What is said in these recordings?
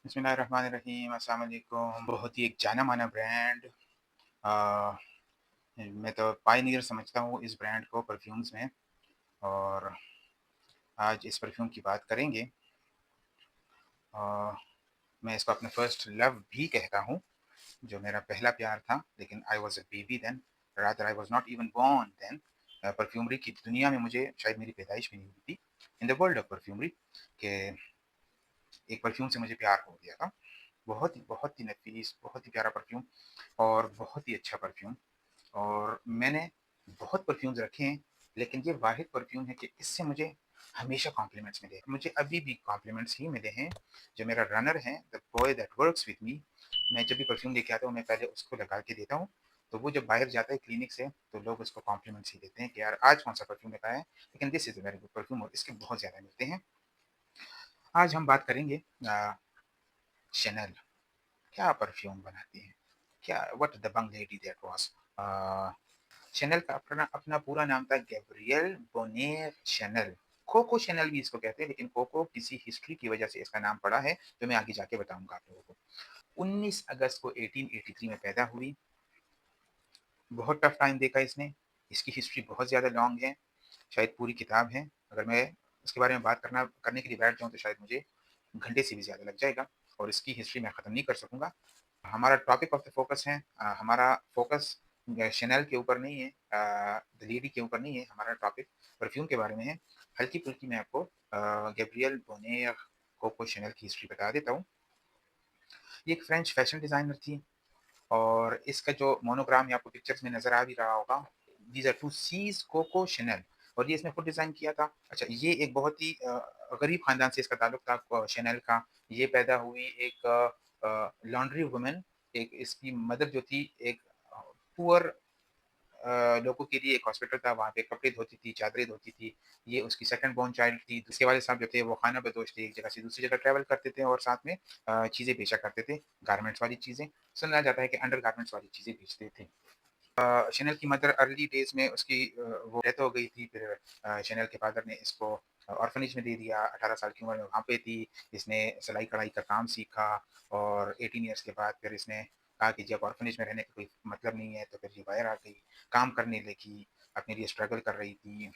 बिस्मिल्लाहिर्रहमानिर्रहीम, अस्सलाम वालेकुम। बहुत ही एक जाना-माना ब्रांड, अ, मैं तो पायनियर समझता हूँ इस ब्रांड को परफ्यूम्स में। और आज इस परफ्यूम की बात करेंगे। अ, मैं इसको अपना फर्स्ट लव भी कहता हूँ, जो मेरा पहला प्यार था, लेकिन I was a baby then, rather I was not even born then. Perfumery की दुनिया में मुझे शायद मेरी पैदाइश भी नहीं हुई थी, in the world of perfumery, के एक परफ्यूम से मुझे प्यार हो गया था। बहुत ही नफ़ीस, बहुत ही प्यारा परफ्यूम और बहुत ही अच्छा परफ्यूम। और मैंने बहुत परफ्यूम्स रखे हैं, लेकिन ये वाहिद परफ्यूम है कि इससे मुझे हमेशा कॉम्प्लीमेंट्स मिले। मुझे अभी भी कॉम्प्लीमेंट्स ही मिले हैं। जो मेरा रनर है, the boy that works with me, मैं जब भी परफ्यूम लेके आता हूँ, मैं पहले उसको लगा के देता हूँ। तो वो जब बाहर जाता है क्लिनिक से, तो लोग उसको कॉम्प्लीमेंट्स ही देते हैं कि यार आज कौन-सा परफ्यूम लगाया है, लेकिन this is a very good perfume और इसके बहुत ज़्यादा मिलते हैं। आज हम बात करेंगे शैनल, क्या परफ्यूम बनाती है? क्या what the Bang lady that was. अ शैनल का अपना अपना पूरा नाम था गैब्रिएल बोनेर शैनल। कोको शैनल भी इसको कहते हैं, लेकिन कोको किसी हिस्ट्री की वजह से इसका नाम पड़ा है, जो मैं आगे जाके बताऊँगा आप लोगों को। 19 अगस्त को 1883 में पैदा हुई। बहुत टफ टाइम देखा इसने। इसकी हिस्ट्री बहुत ज़्यादा लॉन्ग है, शायद पूरी किताब है। अगर मैं इसके बारे में बात करने के लिए बैठ जाऊँ, तो शायद मुझे घंटे से भी ज़्यादा लग जाएगा और इसकी हिस्ट्री मैं ख़त्म नहीं कर सकूँगा। हमारा टॉपिक ऑफ द फोकस है, हमारा फोकस शैनल के ऊपर नहीं है, द लेडी के ऊपर नहीं है, हमारा टॉपिक परफ्यूम के बारे में है। हल्की-फुल्की मैं आपको गैब्रिएल बोनेर कोको शैनल की हिस्ट्री बता देता हूँ। ये एक फ्रेंच फैशन डिज़ाइनर थी और इसका जो मोनोग्राम है आपको पिक्चर्स में नज़र आ भी रहा होगा। These are 2 seize cocoa Shainal और ये इसने खुद डिज़ाइन किया था। अच्छा, ये एक बहुत ही गरीब ख़ानदान से इसका ताल्लुक था शैनल का। ये पैदा हुई एक लॉन्ड्री वुमन, एक इसकी मदर जो थी एक पुअर लोगों के लिए एक हॉस्पिटल था, वहाँ पे कपड़े धोती थी, चादरें धोती थी। ये उसकी सेकंड बोर्न चाइल्ड थी। उसके वालिद साहब जो थे वो खाना बदोश थे, एक जगह से दूसरी जगह ट्रैवल करते थे और साथ में चीज़ें बेचा करते थे, गारमेंट्स वाली चीज़ें। सुना जाता है कि अंडरगारमेंट्स वाली चीज़ें बेचते थे। शैनल की मदर अर्ली डेज़ में उसकी वो डेथ हो गई थी, फिर शैनल के फादर ने इसको ऑर्फनेज में दे दिया। 18 साल की उम्र में वहाँ पे थी, इसने सिलाई-कढ़ाई का काम सीखा और 18 इयर्स के बाद फिर इसने कहा कि जब ऑर्फनेज में रहने का कोई मतलब नहीं है, तो फिर ये बाहर आ गई, काम करने लगी, अपने लिए स्ट्रगल कर रही थी।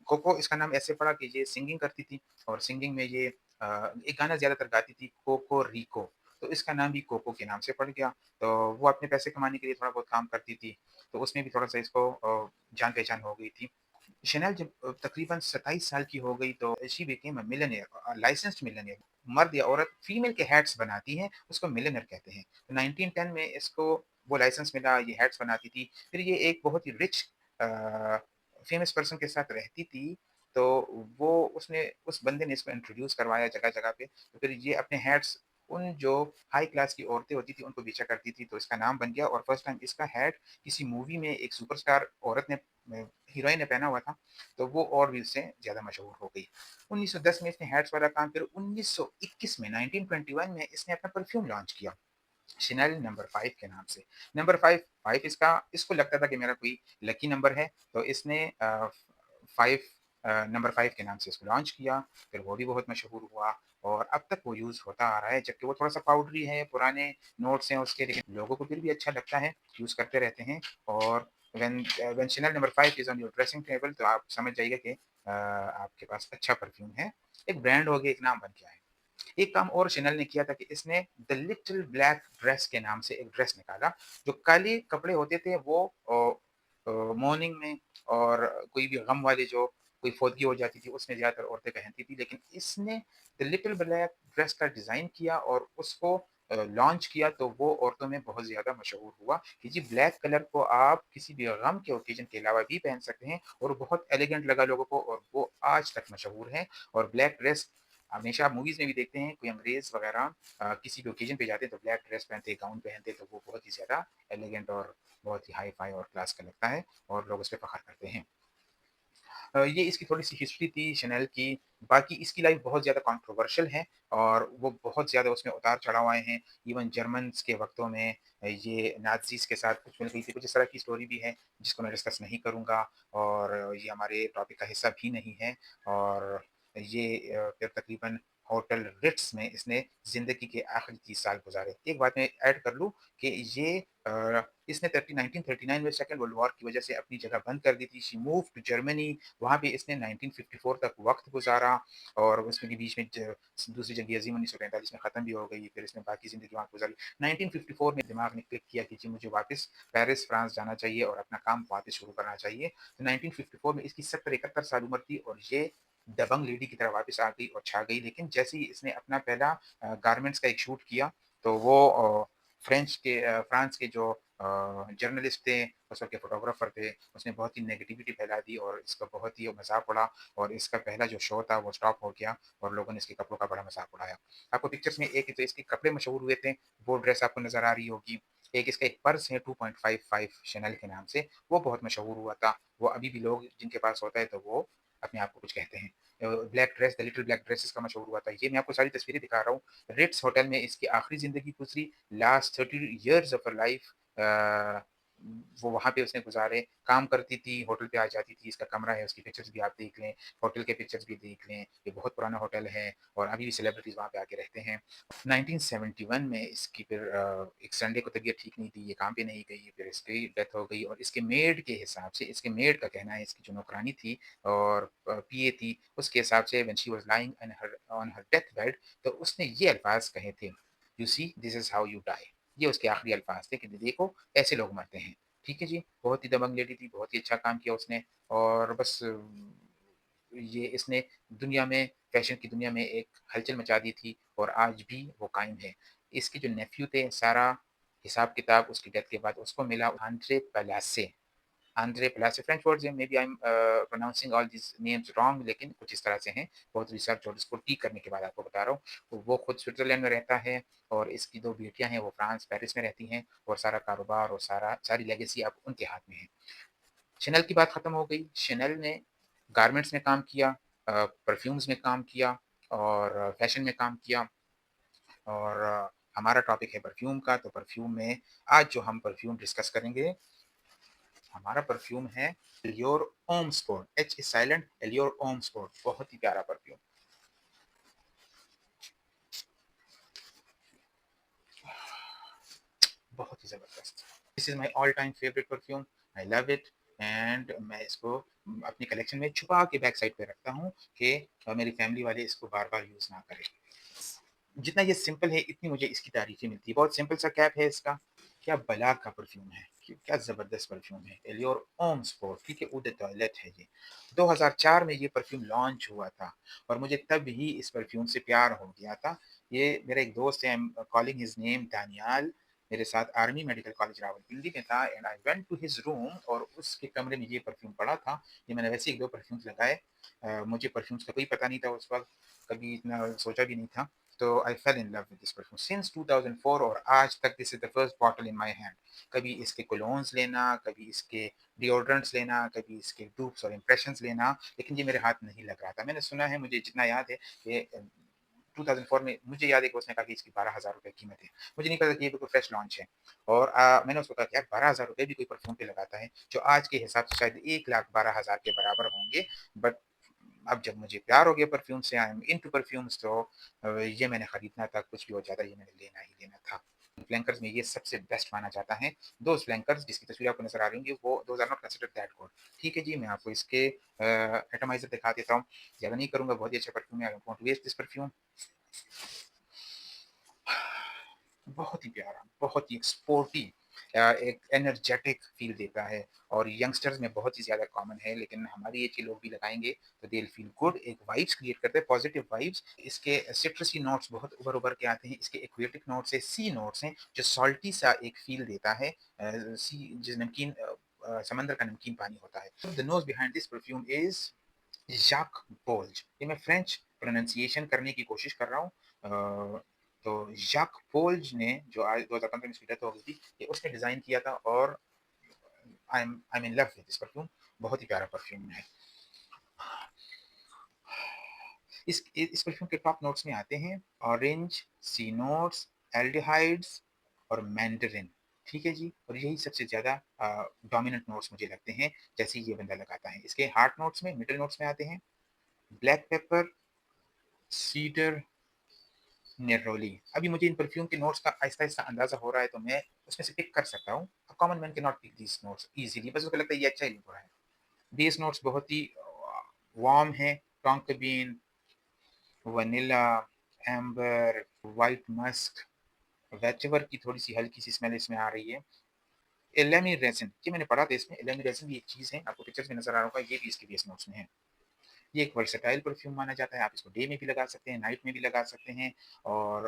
कोको इसका नाम ऐसे पड़ा कि ये सिंगिंग करती थी और सिंगिंग में ये एक गाना ज़्यादातर गाती थी, कोको रिको, तो इसका नाम भी कोको के नाम से पड़ गया। तो वो अपने पैसे कमाने के लिए थोड़ा बहुत काम करती थी, तो उसमें भी थोड़ा-सा इसको जान-पहचान हो गई थी। शैनल जब तकरीबन 27 साल की हो गई, तो she became a millionaire, licensed millionaire. मर्द या औरत फीमेल के हैट्स बनाती हैं, उसको मिलियनेयर कहते हैं। तो 1910 में इसको वो लाइसेंस मिला, ये हैट्स बनाती थी। फिर ये एक बहुत ही रिच अ, फेमस पर्सन के साथ रहती थी, तो वो उसने उस बंदे ने इसको इंट्रोड्यूस करवाया जगह-जगह पे। तो फिर ये अपने हैट्स उन जो हाई क्लास की औरतें होती थी, उनको बेचा करती थी, तो इसका नाम बन गया और फर्स्ट टाइम इसका हैट किसी मूवी में एक सुपरस्टार औरत ने हीरोइन ने पहना हुआ था, तो वो और भी उससे ज़्यादा मशहूर हो गई। 1910 में इसने हैट्स वाला काम, फिर 1921 में 1921 में इसने अपना परफ्यूम लॉन्च किया, शैनल नंबर 5 के नाम से। नंबर 5 5 इसका इसको लगता था कि मेरा कोई लकी नंबर है, तो इसने 5 नंबर 5 के नाम से इसको लॉन्च किया, फिर वो भी बहुत मशहूर हुआ और अब तक वो यूज़ होता आ रहा है, जबकि वो थोड़ा-सा पाउडरी है, पुराने नोट्स हैं उसके, लेकिन लोगों को फिर भी अच्छा लगता है, यूज़ करते रहते हैं। और when Chanel number 5 is on your dressing table, तो आप समझ जाइए कि आपके पास अच्छा परफ्यूम है। एक ब्रांड हो गया, एक नाम बन गया है। एक काम और शैनल ने किया था कि इसने द लिटिल ब्लैक ड्रेस के नाम से एक ड्रेस निकाला। जो काले कपड़े होते थे वो मॉर्निंग में और कोई भी गम वाले जो कोई फ़ोतगी हो जाती थी, उसमें ज़्यादातर औरतें पहनती थी। लेकिन इसने द लिटिल ब्लैक ड्रेस का डिज़ाइन किया और उसको लॉन्च किया, तो वो औरतों में बहुत ज़्यादा मशहूर हुआ कि जी ब्लैक कलर को आप किसी भी गम के ओकेज़न के अलावा भी पहन सकते हैं और बहुत एलिगेंट लगा लोगों को और वो आज तक मशहूर है। और ब्लैक ड्रेस हमेशा आप मूवीज़ में भी देखते हैं, कोई अंग्रेज़ वग़ैरह किसी भी ओकेज़न पे जाते हैं तो ब्लैक ड्रेस पहनते, गाउन पहनते, तो वो बहुत ही ज़्यादा एलिगेंट और बहुत ही हाई-फ़ाई और क्लास का लगता है और लोग उस पे फ़ख्र करते हैं। ये इसकी थोड़ी-सी हिस्ट्री थी शैनल की। बाकी इसकी लाइफ़ बहुत ज़्यादा कंट्रोवर्शियल है और वो बहुत ज़्यादा उसमें उतार-चढ़ाव आए हैं। इवन जर्मन्स के वक़्तों में ये नाज़ीज़ के साथ कुछ मिल गई थी, कुछ इस तरह की स्टोरी भी है, जिसको मैं डिस्कस नहीं करूँगा और ये हमारे टॉपिक का हिस्सा भी नहीं है। और ये फिर तकरीबन होटल रिट्स में इसने ज़िंदगी के आखिरी 30 साल गुज़ारे। एक बात मैं ऐड कर लूँ कि ये इसने 1939 में सेकंड वर्ल्ड वॉर की वज़ह से अपनी जगह बंद कर दी थी। शी मूव्ड टू जर्मनी, वहाँ पे इसने 1954 तक वक़्त गुज़ारा और उसमें भी बीच में दूसरी जंग अज़ीम 1945 में ख़त्म भी हो गई, फिर इसने बाकी ज़िंदगी वहाँ गुज़ारी। 1954 में दिमाग ने क्लिक किया कि जी मुझे वापस पेरिस, फ्रांस जाना चाहिए और अपना काम वापस शुरू करना चाहिए। तो 1954 में इसकी 70-71 साल उम्र थी और ये दबंग लेडी की तरह वापस आ गई और छा गई। लेकिन जैसे ही इसने अपना पहला गारमेंट्स का एक शूट किया, तो वो फ्रांस के जो जर्नलिस्ट थे, उस वक़्त के फ़ोटोग्राफ़र थे, उसने बहुत ही नेगेटिविटी फैला दी और इसका बहुत ही मज़ाक उड़ा और इसका पहला जो शो था वो स्टॉप हो गया और लोगों ने इसके कपड़ों का बड़ा मज़ाक उड़ाया। आपको पिक्चर्स में एक तो इसके कपड़े मशहूर हुए थे, वो ड्रेस आपको नज़र आ रही होगी। एक इसका एक पर्स है 2.55 शैनल के नाम से, वो बहुत मशहूर हुआ था। वो अभी भी लोग जिनके पास होता है तो वो अपने आप को कुछ कहते हैं। Black dress, the little black dress इसका मशहूर हुआ था। ये मैं आपको सारी तस्वीरें दिखा रहा हूँ। रिट्स होटल में इसकी आखिरी ज़िंदगी गुज़री, last 30 years of her life वो वहाँ पे उसने गुज़ारे। काम करती थी, होटल पे आ जाती थी, इसका कमरा है, उसकी पिक्चर्स भी आप देख लें, होटल के पिक्चर्स भी देख लें। ये बहुत पुराना होटल है और अभी भी सेलिब्रिटीज़ वहाँ पे आके रहते हैं। 1971 में इसकी फिर एक संडे को तबीयत ठीक नहीं थी, ये काम पे नहीं गई, फिर इसकी डेथ हो गई और इसके मेड के हिसाब से, इसके मेड का कहना है, इसकी जो नौकरानी थी और पीए थी, उसके हिसाब से when she was lying on her death bed, तो उसने ये अल्फ़ाज़ कहे थे, "you see this is how you die." ये उसके आखिरी अल्फ़ाज़ थे कि देखो ऐसे लोग मरते हैं। ठीक है जी, बहुत ही दबंग लेडी थी, बहुत ही अच्छा काम किया उसने और बस ये इसने दुनिया में फ़ैशन की दुनिया में एक हलचल मचा दी थी और आज भी वो कायम है। इसके जो नेफ्यू थे, सारा हिसाब-किताब उसकी डेथ के बाद उसको मिला आंद्रे प्लासे फ्रेंच वर्ड्स हैं, maybe I am pronouncing all these names wrong लेकिन कुछ इस तरह से हैं। बहुत रिसर्च और इसको ठीक करने के बाद आपको बता रहा हूँ। तो वो खुद स्विट्ज़रलैंड में रहता है और इसकी 2 बेटियाँ हैं, वो फ्रांस, पेरिस में रहती हैं और सारा कारोबार और सारी लेगेसी अब उनके हाथ में है। शनेल की बात खत्म हो गई। शनेल ने गारमेंट्स में काम किया, परफ्यूम्स में काम किया और फैशन में काम किया और हमारा टॉपिक है परफ्यूम का, तो परफ्यूम में आज जो हम परफ्यूम डिस्कस करेंगे, हमारा परफ्यूम है Allure Homme Sport, H is silent, Allure Homme Sport, बहुत ही प्यारा परफ्यूम, बहुत ही ज़बरदस्त। This is my all time favourite perfume, I love it and मैं इसको अपनी कलेक्शन में छुपा के बैक साइड पे रखता हूँ कि मेरी फैमिली वाले इसको बार-बार यूज़ ना करें। जितना ये सिंपल है, इतनी मुझे इसकी तारीफ़ें मिलती है। बहुत सिंपल सा कैप है इसका, क्या बलाग का परफ्यूम है, क्या ज़बरदस्त परफ्यूम है। एलियोर ओम स्पोर्ट, ठीक है, ऊद द टॉयलेट है ये। 2004 में ये परफ्यूम लॉन्च हुआ था और मुझे तब ही इस परफ्यूम से प्यार हो गया था। ये मेरा एक दोस्त है, I am calling his name Daniyal, मेरे साथ आर्मी मेडिकल कॉलेज रावलपिंडी में था and I went to his room और उसके कमरे में ये परफ्यूम पड़ा था। ये मैंने वैसे 1-2 परफ्यूम्स लगाए। मुझे परफ्यूम्स का कोई पता नहीं था उस वक़्त, कभी इतना सोचा भी नहीं था। तो I fell in love with this perfume since 2004 और आज तक this is the first bottle in my hand. कभी इसके कोलोन्स लेना, कभी इसके डिओड्रेंट्स लेना, कभी इसके डूप्स और इंप्रेशंस लेना, लेकिन ये मेरे हाथ नहीं लग रहा था। मैंने सुना है, मुझे जितना याद है, ये 2004 में मुझे याद है कि उसने कहा कि इसकी ₹12,000 कीमत है। मुझे नहीं पता कि ये बिल्कुल फ्रेश लॉन्च है और मैंने उसको कहा कि यार ₹12,000 भी कोई परफ्यूम पे लगाता है, जो आज के हिसाब से शायद 1,12,000 के बराबर होंगे। बट अब जब मुझे प्यार हो गया परफ्यूम से, आई एम इनटू परफ्यूम्स, तो ये मैंने खरीदना था, कुछ भी हो जाता ये मैंने लेना ही लेना था। फ्लैंकर्स में ये सबसे बेस्ट माना जाता है। दोज़ फ्लैंकर्स जिसकी तस्वीर आपको नज़र आ रही होंगी, वो those are not considered that good. ठीक है जी, मैं आपको इसके एटमाइज़र दिखा देता हूँ। ज़्यादा नहीं करूँगा, बहुत ही अच्छा परफ्यूम है, I don't want to waste this perfume. बहुत ही प्यारा, बहुत ही स्पोर्टी, एक एनर्जेटिक फ़ील देता है और यंगस्टर्स में बहुत ही ज़्यादा कॉमन है, लेकिन हमारी एज के लोग भी लगाएँगे तो दे विल फ़ील गुड, एक वाइब्स क्रिएट करता है, पॉज़िटिव वाइब्स। इसके सिट्रसी नोट्स बहुत उभर-उभर के आते हैं, इसके एक्वेटिक नोट्स हैं, सी नोट्स हैं, जो सॉल्टी सा एक फ़ील देता है। सी जो नमकीन समंदर का नमकीन पानी होता है। The nose behind this perfume is Jacques Polge. ये मैं फ्रेंच प्रोनंसिएशन करने की कोशिश कर रहा हूँ। तो जैक पोल्ज ने जो आज 2015 में इसकी डेथ हो गई थी, ये उसने डिज़ाइन किया था और I am in love with this perfume. बहुत ही प्यारा परफ्यूम है। इस परफ्यूम के टॉप नोट्स में आते हैं ऑरेंज, सी नोट्स, एल्डिहाइड्स और मैंडरिन। ठीक है जी, और यही सबसे ज़्यादा डोमिनेंट नोट्स मुझे लगते हैं, जैसे ये बंदा लगाता है। इसके हार्ट नोट्स में, मिडल नोट्स में आते हैं ब्लैक पेपर, सीडर नेरोली। अभी मुझे इन परफ्यूम के नोट्स का आहिस्ता-आहिस्ता अंदाज़ा हो रहा है, तो मैं उसमें से पिक कर सकता हूँ। A common man can not pick these notes easily, बस उसको लगता है ये अच्छा ही लग रहा है। बेस नोट्स बहुत ही वार्म हैं, tonka bean, vanilla, amber, white musk, vetiver की थोड़ी-सी हल्की-सी स्मेल इसमें आ रही है। एलेमी रेज़िन, ये मैंने पढ़ा था इसमें, एलेमी रेज़िन भी एक चीज़ है, आपको पिक्चर्स में नज़र आ रहा होगा, ये भी इसके बेस नोट्स में है। ये एक वर्सेटाइल परफ्यूम माना जाता है, आप इसको डे में भी लगा सकते हैं, नाइट में भी लगा सकते हैं और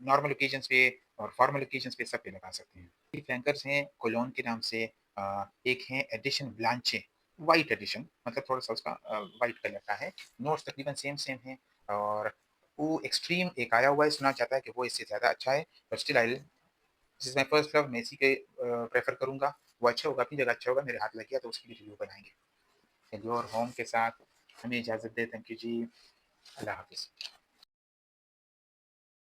नॉर्मल ओकेजन्स पे और फॉर्मल ओकेजन्स पे सब पे लगा सकते हैं। ये फ्लैंकर्स हैं कोलोन के नाम से, एक है एडिशन ब्लांचे, व्हाइट एडिशन मतलब थोड़ा-सा उसका व्हाइट कलर का है। नोट्स तकरीबन सेम-सेम हैं और वो एक्सट्रीम एक आया हुआ है, सुना जाता है कि वो इससे ज़्यादा अच्छा है, but still I this is my first love, मैं इसी के प्रेफ़र करूँगा। वो अच्छा होगा, अपनी जगह अच्छा होगा, मेरे हाथ लग गया तो उसकी भी रिव्यू बनाएँगे। चलिए और होम के साथ हमें इजाज़त दें। थैंक यू जी। अल्लाह हाफ़िज़।